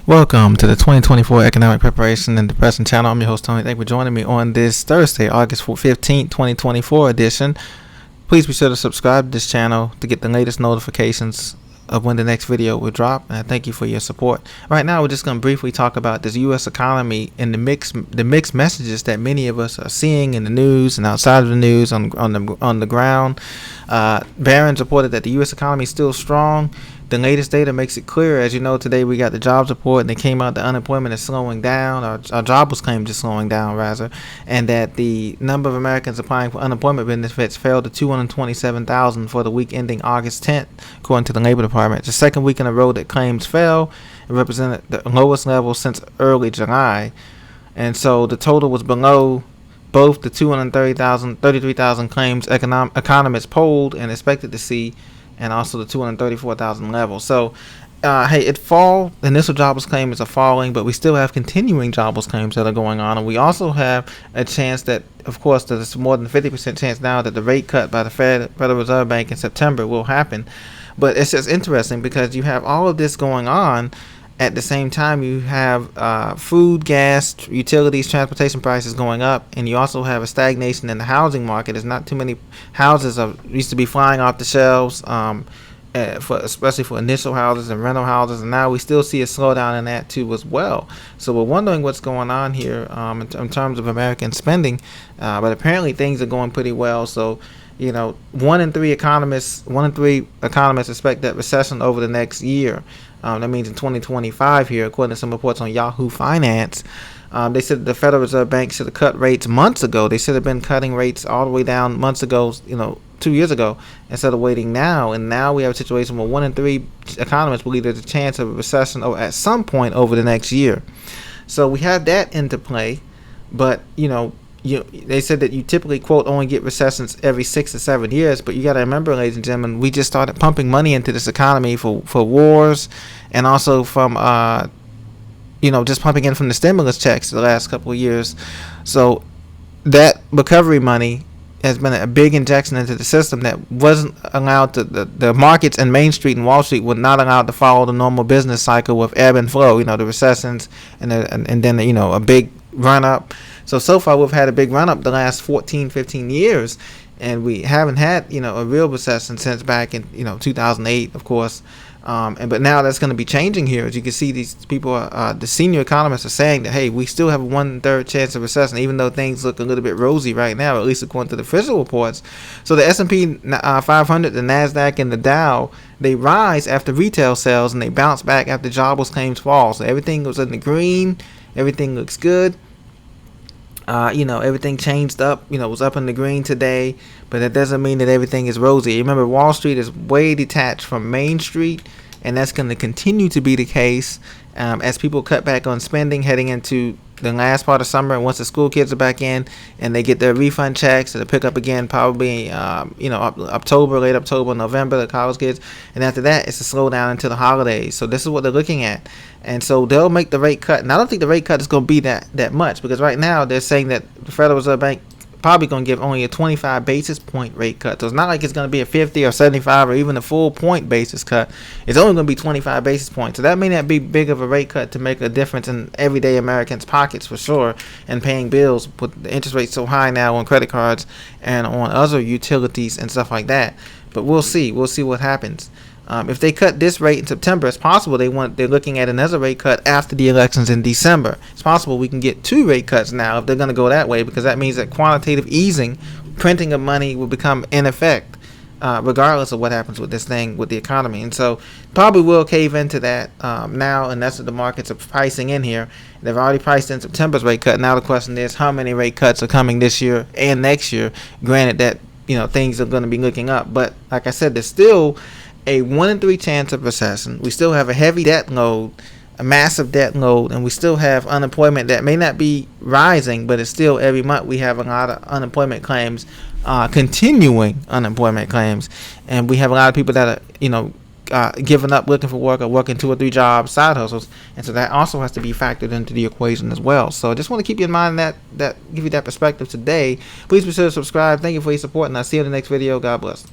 Welcome to the 2024 Economic Preparation and Depression channel. I'm your host, Tony. Thank you for joining me on this Thursday, August 15th, 2024 edition. Please be sure to subscribe to this channel to get the latest notifications of when the next video will drop, and I thank you for your support. Right now, we're just going to briefly talk about this U.S. economy and the mixed messages that many of us are seeing in the news and outside of the news on the ground. Barron's reported that the U.S. economy is still strong. The latest data makes it clear. As you know, today we got the jobs report, and it came out that unemployment is slowing down, or our jobless claims is slowing down, rather, and that the number of Americans applying for unemployment benefits fell to 227,000 for the week ending August 10th, according to the Labor Department. It's the second week in a row that claims fell. It represented the lowest level since early July, and so the total was below both the 33,000 claims economists polled and expected to see, and also the 234,000 level. So, hey, the initial jobless claims are falling, but we still have continuing jobless claims that are going on. And we also have a chance that, of course, there's more than 50% chance now that the rate cut by the Federal Reserve Bank in September will happen. But it's just interesting because you have all of this going on. At the same time, you have food, gas, utilities, transportation prices going up, and you also have a stagnation in the housing market. There's not too many houses used to be flying off the shelves, especially for initial houses and rental houses, and now we still see a slowdown in that too as well. So we're wondering what's going on here in terms of American spending, but apparently things are going pretty well. So, you know, one in three economists expect that recession over the next year. That means in 2025 here, according to some reports on Yahoo Finance. They said the Federal Reserve Bank should have cut rates months ago. They should have been cutting rates all the way down months ago, 2 years ago, instead of waiting now. And now we have a situation where one in three economists believe there's a chance of a recession at some point over the next year. So we have that into play. But, they said that you typically, quote, only get recessions every 6 to 7 years, but you got to remember, ladies and gentlemen, we just started pumping money into this economy for wars, and also from just pumping in from the stimulus checks the last couple of years. So that recovery money has been a big injection into the system that wasn't allowed to. The markets and Main Street and Wall Street were not allowed to follow the normal business cycle with ebb and flow. The recessions and then a big run up. So far we've had a big run up the last 15 years, and we haven't had a real recession since back in 2008, of course. But now that's going to be changing here. As you can see, these people, the senior economists are saying that, hey, we still have a 1/3 chance of recession, even though things look a little bit rosy right now, at least according to the official reports. So the S&P 500, the NASDAQ, and the Dow, they rise after retail sales, and they bounce back after jobless claims fall. So everything goes in the green. Everything looks good. Everything changed up, was up in the green today, but that doesn't mean that everything is rosy. Remember, Wall Street is way detached from Main Street, and that's going to continue to be the case as people cut back on spending heading into the last part of summer. And once the school kids are back in and they get their refund checks, it'll pick up again probably, late October, November, the college kids. And after that, it's a slowdown into the holidays. So this is what they're looking at. And so they'll make the rate cut. And I don't think the rate cut is going to be that much, because right now they're saying that the Federal Reserve Bank probably going to give only a 25 basis point rate cut. So it's not like it's going to be a 50 or 75 or even a full point basis cut. It's only going to be 25 basis points. So that may not be big of a rate cut to make a difference in everyday Americans' pockets for sure, and paying bills with the interest rate so high now on credit cards and on other utilities and stuff like that. But we'll see. We'll see what happens. If they cut this rate in September, it's possible they're looking at another rate cut after the elections in December. It's possible we can get 2 rate cuts now if they're going to go that way, because that means that quantitative easing, printing of money, will become in effect regardless of what happens with this thing with the economy. And so probably will cave into that now, and that's what the markets are pricing in here. They've already priced in September's rate cut. Now the question is, how many rate cuts are coming this year and next year? Granted that things are going to be looking up, but like I said, there's still a 1 in 3 chance of recession. We still have a heavy debt load, a massive debt load, and we still have unemployment that may not be rising, but it's still every month we have a lot of unemployment claims, continuing unemployment claims, and we have a lot of people that are giving up looking for work or working 2 or 3 jobs, side hustles, and so that also has to be factored into the equation as well. So I just want to keep you in mind that give you that perspective today. Please be sure to subscribe. Thank you for your support, and I'll see you in the next video. God bless.